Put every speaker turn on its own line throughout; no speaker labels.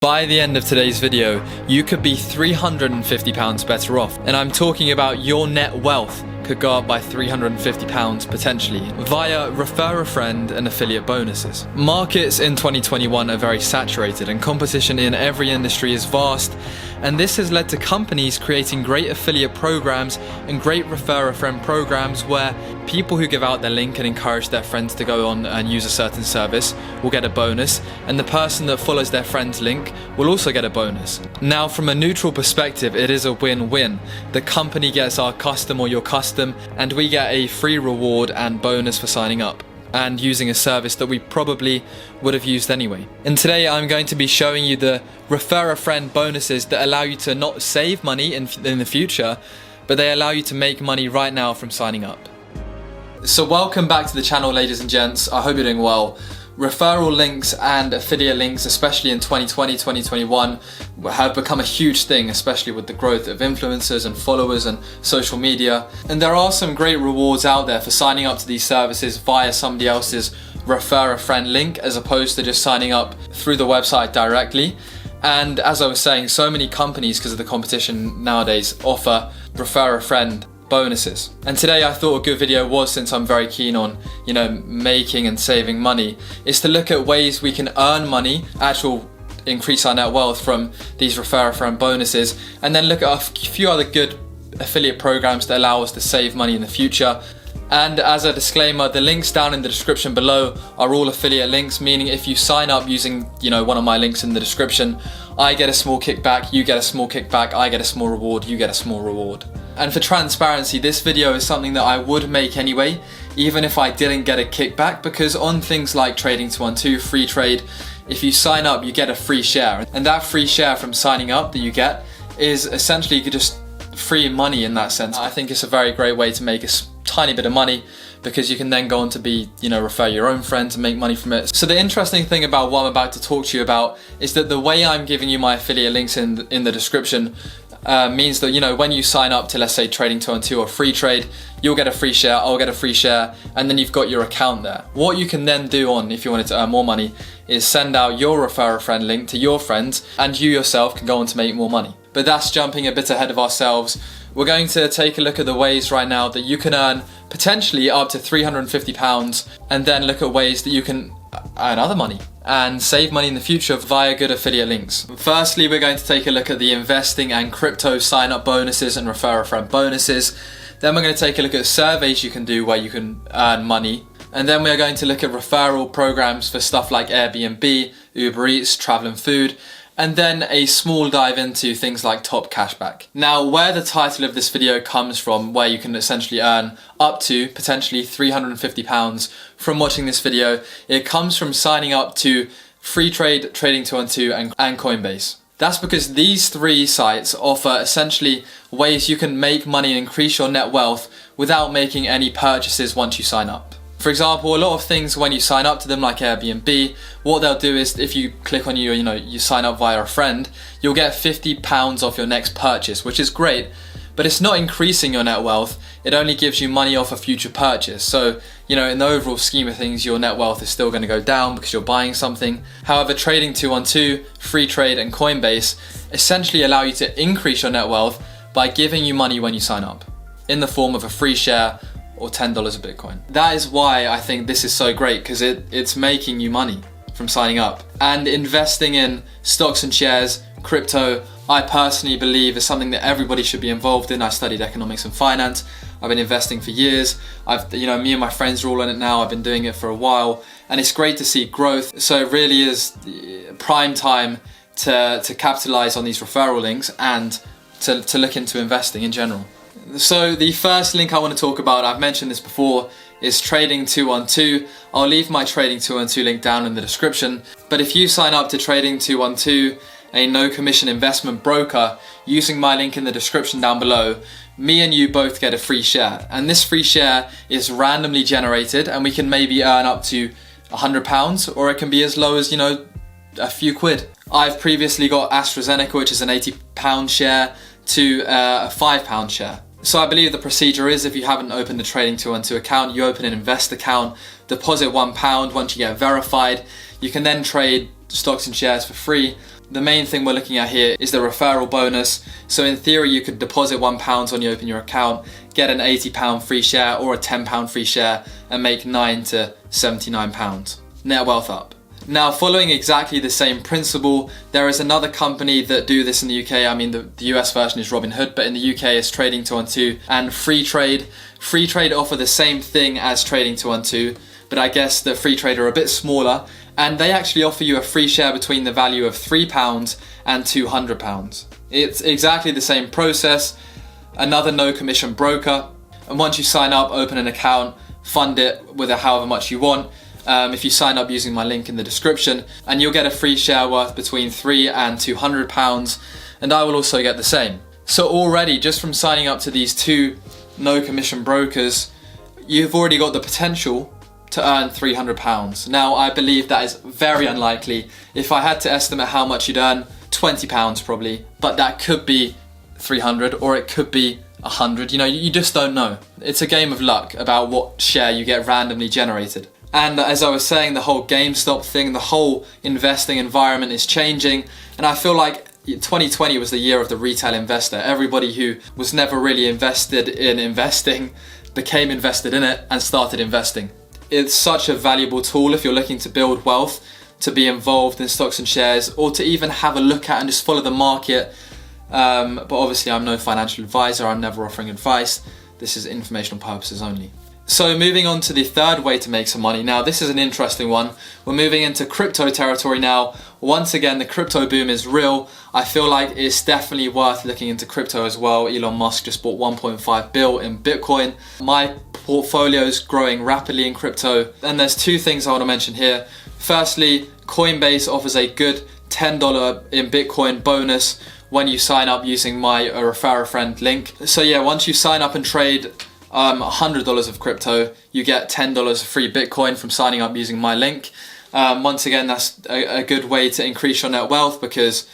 By the end of today's video, you could be £350 better off. And I'm talking about your net wealth could go up by £350 potentially via refer a friend and affiliate bonuses. Markets in 2021 are very saturated and competition in every industry is vast, and this has led to companies creating great affiliate programs and great refer a friend programs where people who give out their link and encourage their friends to go on and use a certain service will get a bonus, and the person that follows their friend's link will also get a bonus. Now, from a neutral perspective, it is a win-win. The company gets our custom or your custom, and we get a free reward and bonus for signing up and using a service that we probably would have used anyway. And today I'm going to be showing you the refer a friend bonuses that allow you to not save money in the future, but they allow you to make money right now from signing up. So welcome back to the channel, ladies and gents. I hope you're doing well. Referral links and affiliate links, especially in 2020, 2021, have become a huge thing, especially with the growth of influencers and followers and social media. And there are some great rewards out there for signing up to these services via somebody else's refer a friend link, as opposed to just signing up through the website directly. And as I was saying, so many companies, because of the competition nowadays, offer refer a friend bonuses. And today I thought a good video was, since I'm very keen on, making and saving money, is to look at ways we can earn money, increase our net wealth from these refer a friend bonuses, and then look at a few other good affiliate programs that allow us to save money in the future. And as a disclaimer, the links down in the description below are all affiliate links, meaning if you sign up using, one of my links in the description, I get a small kickback, you get a small kickback, I get a small reward, you get a small reward. And for transparency, this video is something that I would make anyway, even if I didn't get a kickback, because on things like Trading 212, free trade, if you sign up, you get a free share. And that free share from signing up that you get is essentially just free money in that sense. I think it's a very great way to make a tiny bit of money, because you can then go on to be, refer your own friends and make money from it. So the interesting thing about what I'm about to talk to you about is that the way I'm giving you my affiliate links in the description means that, when you sign up to, let's say, Trading 212 or free trade, you'll get a free share, I'll get a free share, and then you've got your account there. What you can then do if you wanted to earn more money, is send out your refer a friend link to your friends, and you yourself can go on to make more money. But that's jumping a bit ahead of ourselves. We're going to take a look at the ways right now that you can earn potentially up to £350, and then look at ways that you can earn other money and save money in the future via good affiliate links. Firstly, we're going to take a look at the investing and crypto sign up bonuses and refer a friend bonuses. Then we're going to take a look at surveys you can do where you can earn money. And then we're going to look at referral programs for stuff like Air B&B, UberEats, travel and food. And then a small dive into things like top cashback. Now, where the title of this video comes from, where you can essentially earn up to potentially £350 from watching this video, it comes from signing up to free trade, Trading 212 and Coinbase. That's because these three sites offer essentially ways you can make money and increase your net wealth without making any purchases once you sign up. For example, a lot of things when you sign up to them, like Air B&B, what they'll do is if you click on you sign up via a friend, you'll get £50 off your next purchase, which is great, but it's not increasing your net wealth. It only gives you money off a future purchase. So, in the overall scheme of things, your net wealth is still going to go down because you're buying something. However, Trading 212, free trade and Coinbase essentially allow you to increase your net wealth by giving you money when you sign up in the form of a free share or $10 of Bitcoin. That is why I think this is so great, because it's making you money from signing up. And investing in stocks and shares, crypto, I personally believe is something that everybody should be involved in. I studied economics and finance. I've been investing for years. Me and my friends are all in it now. I've been doing it for a while, and it's great to see growth. So it really is prime time to capitalize on these referral links and to look into investing in general. So the first link I want to talk about, I've mentioned this before, is Trading 212. I'll leave my Trading 212 link down in the description. But if you sign up to Trading 212, a no commission investment broker, using my link in the description down below, me and you both get a free share. And this free share is randomly generated, and we can maybe earn up to £100, or it can be as low as, a few quid. I've previously got AstraZeneca, which is an £80 share, to a £5 share. So I believe the procedure is, if you haven't opened a Trading 212 account, you open an invest account, deposit £1. Once you get verified, you can then trade stocks and shares for free. The main thing we're looking at here is the referral bonus. So in theory, you could deposit £1 when you open your account, get an £80 free share or a £10 free share, and make £9 to £79. Net wealth up. Now, following exactly the same principle, there is another company that do this in the UK. I mean, the US version is Robinhood, but in the UK it's Trading 212 and Free Trade. Free Trade offer the same thing as Trading 212, but I guess the Free Trade are a bit smaller, and they actually offer you a free share between the value of £3 and £200. It's exactly the same process, another no commission broker, and once you sign up, open an account, fund it with however much you want. If you sign up using my link in the description, and you'll get a free share worth between £3 and £200, and I will also get the same. So already, just from signing up to these two no commission brokers, you've already got the potential to earn £300. Now, I believe that is very unlikely. If I had to estimate how much you'd earn, £20 probably, but that could be 300 or it could be 100. You know, you just don't know. It's a game of luck about what share you get randomly generated. And as I was saying, the whole GameStop thing, the whole investing environment is changing, and I feel like 2020 was the year of the retail investor. Everybody who was never really invested in investing became invested in it and started investing. It's such a valuable tool if you're looking to build wealth, to be involved in stocks and shares, or to even have a look at and just follow the market. But obviously I'm no financial advisor, I'm never offering advice. This is informational purposes only. So moving on to the third way to make some money. Now this is an interesting one. We're moving into crypto territory now. Once again, the crypto boom is real. I feel like it's definitely worth looking into crypto as well. Elon Musk just bought 1.5 billion in Bitcoin. My portfolio is growing rapidly in crypto. And there's two things I want to mention here. Firstly, Coinbase offers a good $10 in Bitcoin bonus when you sign up using my refer a friend link. So yeah, once you sign up and trade $100 of crypto, you get $10 free Bitcoin from signing up using my link. Once again, that's a good way to increase your net wealth, because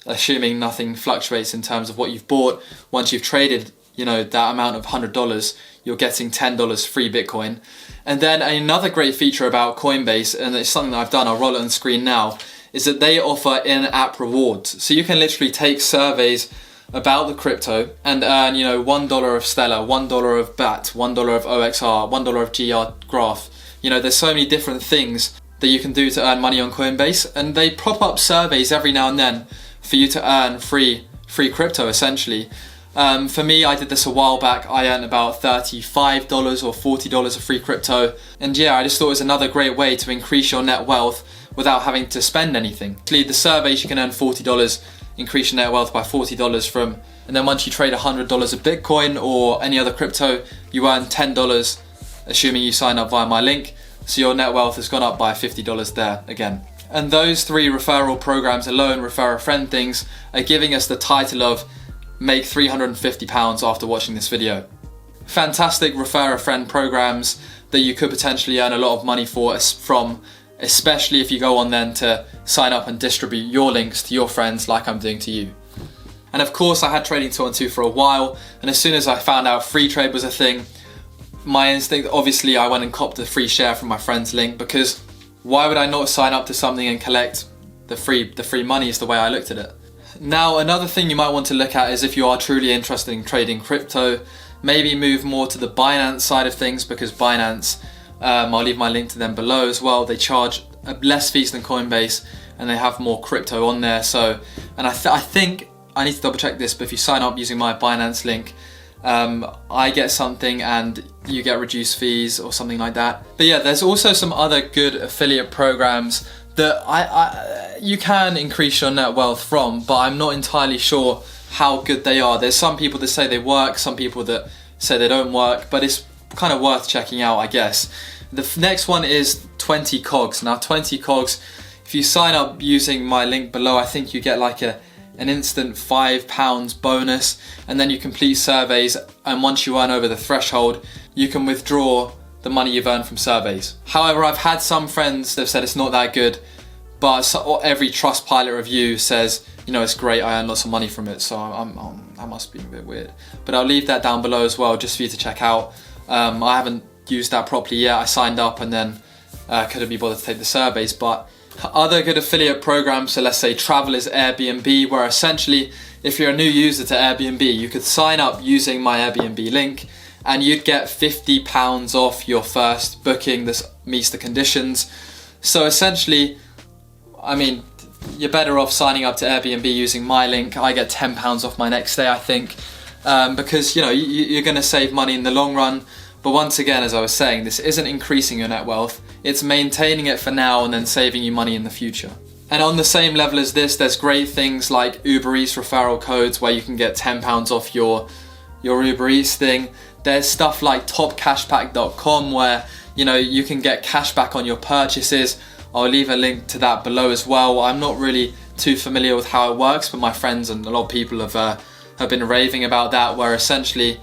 assuming nothing fluctuates in terms of what you've bought, once you've traded, you know, that amount of $100, you're getting $10 free Bitcoin. And then another great feature about Coinbase, and it's something that I've done, I'll roll it on the screen now, is that they offer in-app rewards. So you can literally take surveys about the crypto and earn, you know, $1 of Stellar, $1 of BAT, $1 of OXR, $1 of GR Graph. You know, there's so many different things that you can do to earn money on Coinbase, and they prop up surveys every now and then for you to earn free crypto essentially. For me, I did this a while back. I earned about $35 or $40 of free crypto, and yeah, I just thought it was another great way to increase your net wealth without having to spend anything. Actually, the surveys, you can earn $40, increase your net wealth by $40 from, and then once you trade $100 of Bitcoin or any other crypto, you earn $10, assuming you sign up via my link. So your net wealth has gone up by $50 there again. And those three referral programs alone, refer a friend things, are giving us the title of make £350 after watching this video. Fantastic refer a friend programs that you could potentially earn a lot of money from, especially if you go on then to sign up and distribute your links to your friends like I'm doing to you. And of course, I had Trading 212 for a while, and as soon as I found out free trade was a thing, my instinct, obviously I went and copped a free share from my friend's link, because why would I not sign up to something and collect the free money, is the way I looked at it. Now, another thing you might want to look at is if you are truly interested in trading crypto, maybe move more to the Binance side of things, because Binance, I'll leave my link to them below as well. They charge less fees than Coinbase, and they have more crypto on there. So, and I think, I need to double check this, but if you sign up using my Binance link, I get something and you get reduced fees or something like that. But yeah, there's also some other good affiliate programs that you can increase your net wealth from, but I'm not entirely sure how good they are. There's some people that say they work, some people that say they don't work, but it's kind of worth checking out, I guess. The next one is 20 cogs. Now 20 cogs, if you sign up using my link below, I think you get like an instant £5 bonus, and then you complete surveys, and once you earn over the threshold, you can withdraw the money you've earned from surveys. However, I've had some friends that have said it's not that good, but every Trustpilot review says, you know, it's great, I earn lots of money from it, so I must be a bit weird. But I'll leave that down below as well, just for you to check out. I haven't used that properly yet. I signed up and then couldn't be bothered to take the surveys, but Other good affiliate programs, so let's say travel, is Air B&B, where essentially if you're a new user to Airbnb, you could sign up using my Airbnb link and you'd get £50 off your first booking. This meets the conditions. So essentially, I mean, you're better off signing up to Airbnb using my link. I get £10 off my next stay, I think, because you're going to save money in the long run. But once again, as I was saying, this isn't increasing your net wealth. It's maintaining it for now and then saving you money in the future. And on the same level as this, there's great things like UberEats referral codes where you can get £10 off your Uber Eats thing. There's stuff like topcashback.com where you can get cashback on your purchases. I'll leave a link to that below as well. I'm not really too familiar with how it works, but my friends and a lot of people have been raving about that, where essentially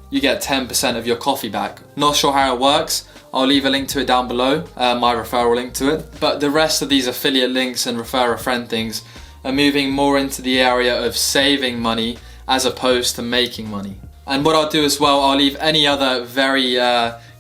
you get 10% of your coffee back. Not sure how it works. I'll leave a link to it down below, my referral link to it. But the rest of these affiliate links and refer a friend things are moving more into the area of saving money as opposed to making money. And what I'll do as well, I'll leave any other very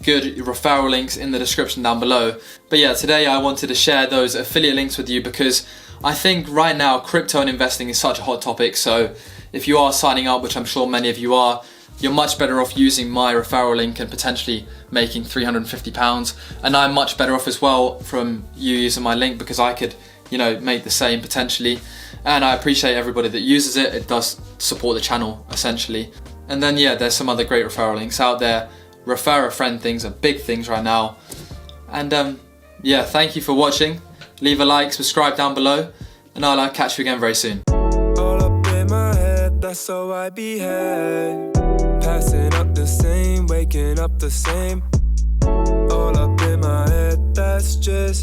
good referral links in the description down below. But yeah, today I wanted to share those affiliate links with you because I think right now crypto and investing is such a hot topic. So if you are signing up, which I'm sure many of you are, you're much better off using my referral link and potentially making £350. And I'm much better off as well from you using my link because I could, make the same potentially. And I appreciate everybody that uses it. It does support the channel essentially. And then yeah, there's some other great referral links out there. Refer a friend things are big things right now. And yeah, thank you for watching. Leave a like, subscribe down below, and I'll catch you again very soon.
All up in my head, that's how I behave. Passing up the same, waking up the same. All up in my head, that's just